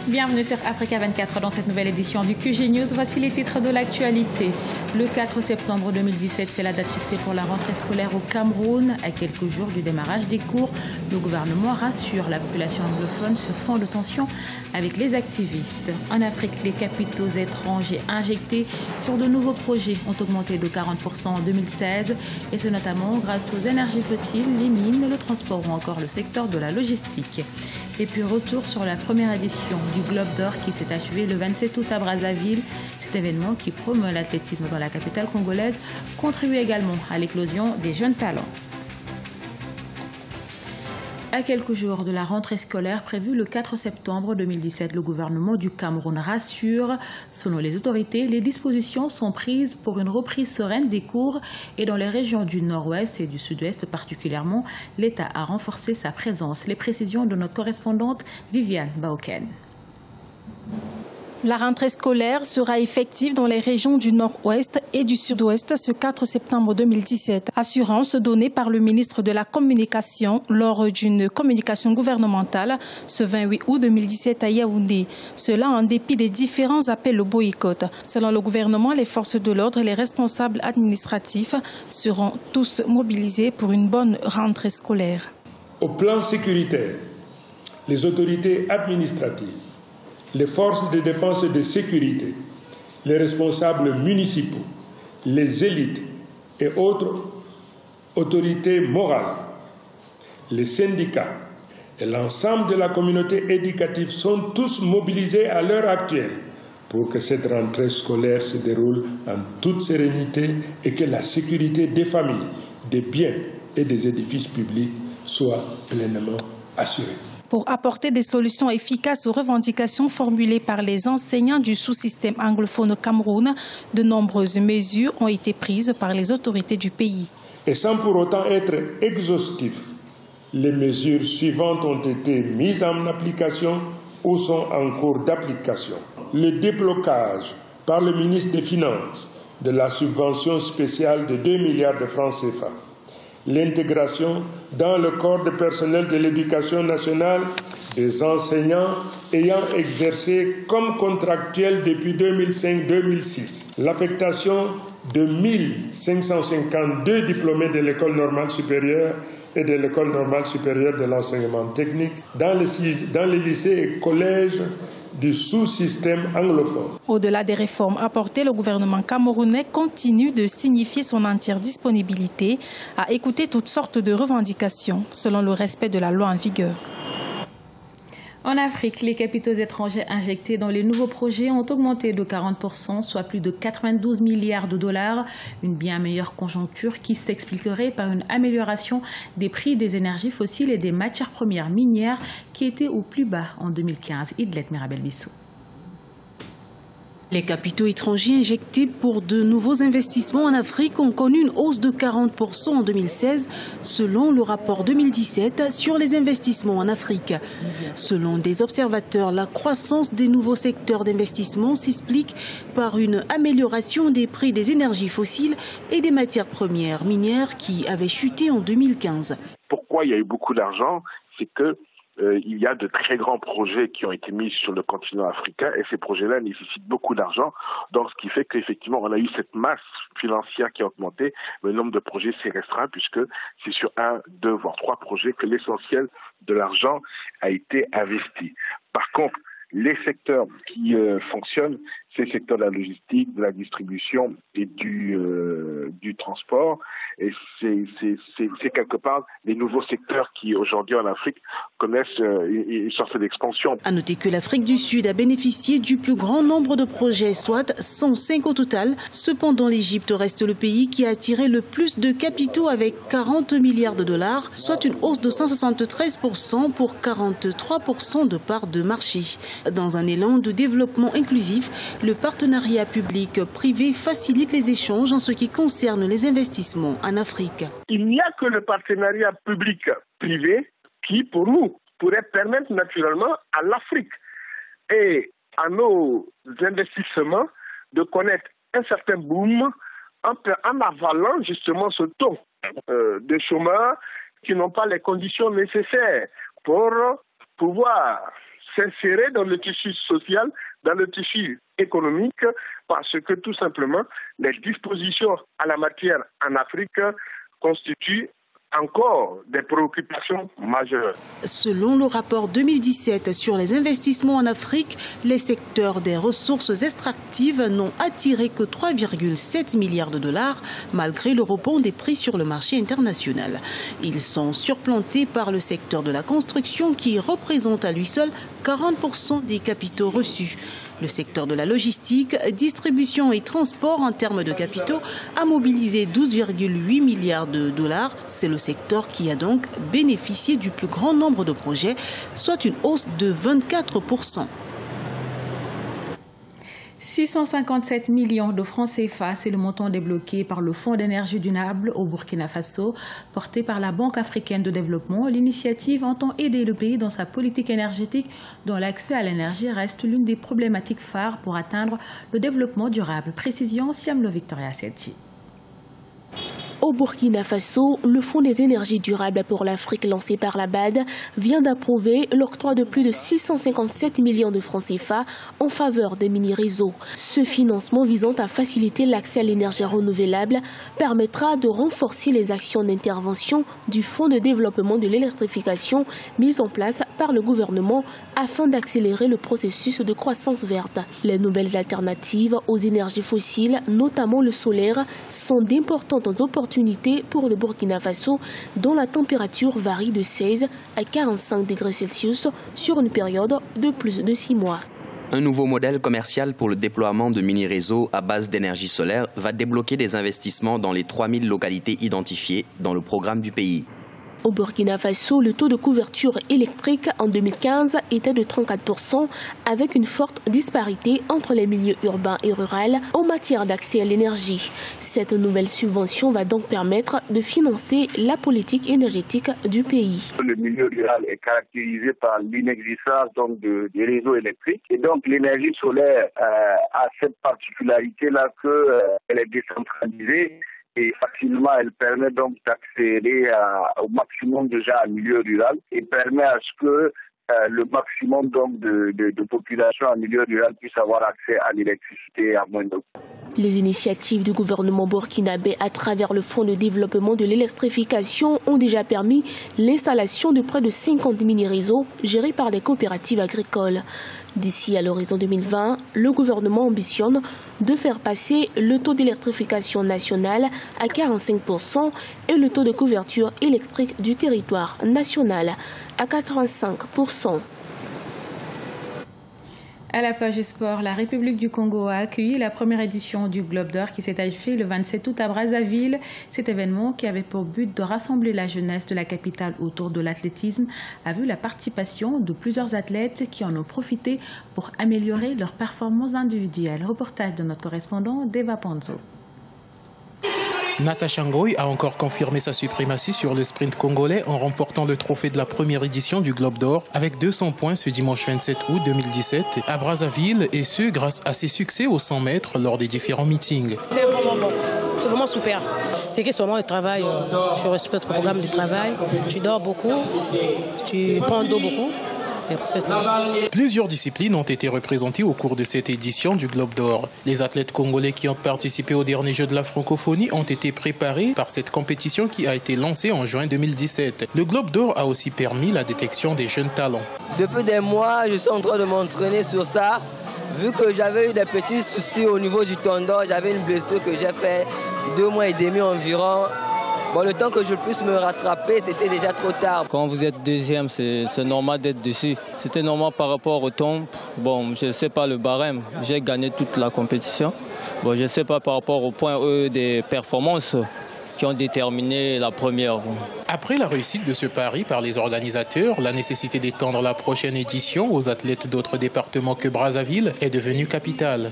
Bienvenue sur Africa 24 dans cette nouvelle édition du QG News. Voici les titres de l'actualité. Le 4 septembre 2017, c'est la date fixée pour la rentrée scolaire au Cameroun. À quelques jours du démarrage des cours, le gouvernement rassure la population anglophone sur fond de tension avec les activistes. En Afrique, les capitaux étrangers injectés sur de nouveaux projets ont augmenté de 40% en 2016. Et ce notamment grâce aux énergies fossiles, les mines, le transport ou encore le secteur de la logistique. Et puis retour sur la première édition du Globe d'Or qui s'est achevé le 27 août à Brazzaville. Cet événement qui promeut l'athlétisme dans la capitale congolaise contribue également à l'éclosion des jeunes talents. À quelques jours de la rentrée scolaire prévue le 4 septembre 2017, le gouvernement du Cameroun rassure. Selon les autorités, les dispositions sont prises pour une reprise sereine des cours et dans les régions du nord-ouest et du sud-ouest particulièrement, l'État a renforcé sa présence. Les précisions de notre correspondante Viviane Baoken. La rentrée scolaire sera effective dans les régions du nord-ouest et du sud-ouest ce 4 septembre 2017. Assurance donnée par le ministre de la Communication lors d'une communication gouvernementale ce 28 août 2017 à Yaoundé. Cela en dépit des différents appels au boycott. Selon le gouvernement, les forces de l'ordre et les responsables administratifs seront tous mobilisés pour une bonne rentrée scolaire. Au plan sécuritaire, les autorités administratives, les forces de défense et de sécurité, les responsables municipaux, les élites et autres autorités morales, les syndicats et l'ensemble de la communauté éducative sont tous mobilisés à l'heure actuelle pour que cette rentrée scolaire se déroule en toute sérénité et que la sécurité des familles, des biens et des édifices publics soit pleinement assurée. Pour apporter des solutions efficaces aux revendications formulées par les enseignants du sous-système anglophone au Cameroun, de nombreuses mesures ont été prises par les autorités du pays. Et sans pour autant être exhaustif, les mesures suivantes ont été mises en application ou sont en cours d'application. Le déblocage par le ministre des Finances de la subvention spéciale de 2 milliards de francs CFA. L'intégration dans le corps de personnel de l'éducation nationale des enseignants ayant exercé comme contractuels depuis 2005-2006. L'affectation de 1552 diplômés de l'école normale supérieure et de l'école normale supérieure de l'enseignement technique dans les lycées et collèges du sous-système anglophone. Au-delà des réformes apportées, le gouvernement camerounais continue de signifier son entière disponibilité à écouter toutes sortes de revendications selon le respect de la loi en vigueur. En Afrique, les capitaux étrangers injectés dans les nouveaux projets ont augmenté de 40%, soit plus de 92 milliards de dollars. Une bien meilleure conjoncture qui s'expliquerait par une amélioration des prix des énergies fossiles et des matières premières minières qui étaient au plus bas en 2015. Idlet Mirabel-Bissou. Les capitaux étrangers injectés pour de nouveaux investissements en Afrique ont connu une hausse de 40% en 2016, selon le rapport 2017 sur les investissements en Afrique. Selon des observateurs, la croissance des nouveaux secteurs d'investissement s'explique par une amélioration des prix des énergies fossiles et des matières premières minières qui avaient chuté en 2015. Pourquoi il y a eu beaucoup d'argent? C'est que il y a de très grands projets qui ont été mis sur le continent africain et ces projets-là nécessitent beaucoup d'argent. Donc, ce qui fait qu'effectivement, on a eu cette masse financière qui a augmenté, mais le nombre de projets s'est restreint puisque c'est sur 1, 2, voire 3 projets que l'essentiel de l'argent a été investi. Par contre, les secteurs qui fonctionnent, c'est le secteur de la logistique, de la distribution et du transport. Et c'est quelque part les nouveaux secteurs qui aujourd'hui en Afrique connaissent une sorte d'expansion. À noter que l'Afrique du Sud a bénéficié du plus grand nombre de projets, soit 105 au total. Cependant, l'Égypte reste le pays qui a attiré le plus de capitaux avec 40 milliards de dollars, soit une hausse de 173% pour 43% de part de marché. Dans un élan de développement inclusif, le partenariat public-privé facilite les échanges en ce qui concerne les investissements en Afrique. Il n'y a que le partenariat public-privé qui, pour nous, pourrait permettre naturellement à l'Afrique et à nos investissements de connaître un certain boom en avalant justement ce taux de chômeurs qui n'ont pas les conditions nécessaires pour pouvoir s'insérer dans le tissu social, dans le tissu économique, parce que tout simplement, les dispositions à la matière en Afrique constituent encore des préoccupations majeures. Selon le rapport 2017 sur les investissements en Afrique, les secteurs des ressources extractives n'ont attiré que 3,7 milliards de dollars malgré le rebond des prix sur le marché international. Ils sont surplantés par le secteur de la construction qui représente à lui seul 40% des capitaux reçus. Le secteur de la logistique, distribution et transport en termes de capitaux a mobilisé 12,8 milliards de dollars. C'est le secteur qui a donc bénéficié du plus grand nombre de projets, soit une hausse de 24%. 657 millions de francs CFA, c'est le montant débloqué par le Fonds d'énergie durable au Burkina Faso, porté par la Banque africaine de développement. L'initiative entend aider le pays dans sa politique énergétique, dont l'accès à l'énergie reste l'une des problématiques phares pour atteindre le développement durable. Précision, Siamlo Victoria Setchi. Au Burkina Faso, le Fonds des énergies durables pour l'Afrique lancé par la BAD vient d'approuver l'octroi de plus de 657 millions de francs CFA en faveur des mini-réseaux. Ce financement visant à faciliter l'accès à l'énergie renouvelable permettra de renforcer les actions d'intervention du Fonds de développement de l'électrification mis en place par le gouvernement afin d'accélérer le processus de croissance verte. Les nouvelles alternatives aux énergies fossiles, notamment le solaire, sont d'importantes opportunités pour le Burkina Faso, dont la température varie de 16 à 45 degrés Celsius sur une période de plus de 6 mois. Un nouveau modèle commercial pour le déploiement de mini-réseaux à base d'énergie solaire va débloquer des investissements dans les 3000 localités identifiées dans le programme du pays. Au Burkina Faso, le taux de couverture électrique en 2015 était de 34%, avec une forte disparité entre les milieux urbains et ruraux en matière d'accès à l'énergie. Cette nouvelle subvention va donc permettre de financer la politique énergétique du pays. Le milieu rural est caractérisé par l'inexistence des réseaux électriques. Et donc l'énergie solaire a cette particularité-là qu'elle est décentralisée. Et facilement, elle permet donc d'accéder au maximum déjà à milieu rural et permet à ce que le maximum donc de population en milieu rural puisse avoir accès à l'électricité à moindre coût. Les initiatives du gouvernement burkinabé à travers le Fonds de développement de l'électrification ont déjà permis l'installation de près de 50 mini-réseaux gérés par des coopératives agricoles. D'ici à l'horizon 2020, le gouvernement ambitionne de faire passer le taux d'électrification national à 45% et le taux de couverture électrique du territoire national à 85%. À la page sport, la République du Congo a accueilli la première édition du Globe d'Or qui s'est achevée le 27 août à Brazzaville. Cet événement, qui avait pour but de rassembler la jeunesse de la capitale autour de l'athlétisme, a vu la participation de plusieurs athlètes qui en ont profité pour améliorer leurs performances individuelles. Reportage de notre correspondant Deva Panzo. Natacha Ngoy a encore confirmé sa suprématie sur le sprint congolais en remportant le trophée de la première édition du Globe d'Or avec 200 points ce dimanche 27 août 2017 à Brazzaville, et ce grâce à ses succès aux 100 mètres lors des différents meetings. C'est vraiment bon, c'est vraiment super. C'est que seulement le travail, je respecte le programme de travail, tu dors beaucoup, tu prends d'eau beaucoup. Plusieurs disciplines ont été représentées au cours de cette édition du Globe d'Or. Les athlètes congolais qui ont participé aux derniers Jeux de la francophonie ont été préparés par cette compétition qui a été lancée en juin 2017. Le Globe d'Or a aussi permis la détection des jeunes talents. Depuis des mois, je suis en train de m'entraîner sur ça. Vu que j'avais eu des petits soucis au niveau du tendon, j'avais une blessure que j'ai fait 2 mois et demi environ. Bon, le temps que je puisse me rattraper, c'était déjà trop tard. Quand vous êtes deuxième, c'est normal d'être dessus. C'était normal par rapport au temps. Bon, je ne sais pas le barème. J'ai gagné toute la compétition. Bon, je ne sais pas par rapport au point des performances qui ont déterminé la première. Après la réussite de ce pari par les organisateurs, la nécessité d'étendre la prochaine édition aux athlètes d'autres départements que Brazzaville est devenue capitale.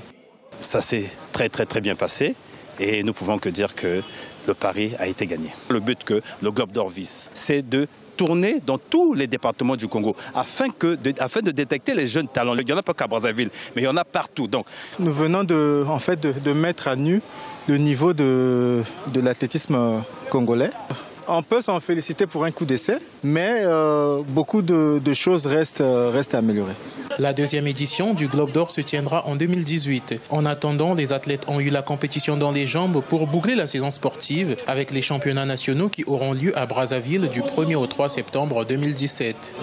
Ça s'est très bien passé et nous pouvons que dire que le pari a été gagné. Le but que le Globe d'Or vise, c'est de tourner dans tous les départements du Congo afin de détecter les jeunes talents. Il n'y en a pas qu'à Brazzaville, mais il y en a partout. Donc, nous venons de mettre à nu le niveau de l'athlétisme congolais. On peut s'en féliciter pour un coup d'essai, mais beaucoup de choses restent à améliorer. La deuxième édition du Globe d'Or se tiendra en 2018. En attendant, les athlètes ont eu la compétition dans les jambes pour boucler la saison sportive avec les championnats nationaux qui auront lieu à Brazzaville du 1er au 3 septembre 2017.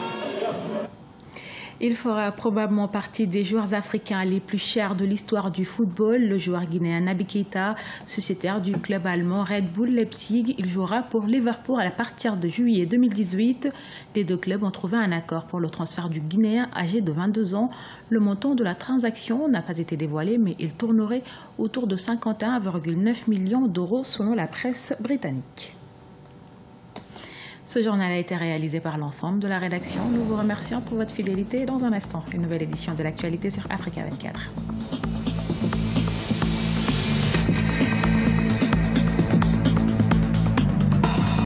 Il fera probablement partie des joueurs africains les plus chers de l'histoire du football. Le joueur guinéen Naby Keita, sociétaire du club allemand Red Bull Leipzig, il jouera pour Liverpool à partir de juillet 2018. Les deux clubs ont trouvé un accord pour le transfert du Guinéen âgé de 22 ans. Le montant de la transaction n'a pas été dévoilé, mais il tournerait autour de 51,9 millions d'euros selon la presse britannique. Ce journal a été réalisé par l'ensemble de la rédaction. Nous vous remercions pour votre fidélité. Dans un instant, une nouvelle édition de l'actualité sur Africa 24.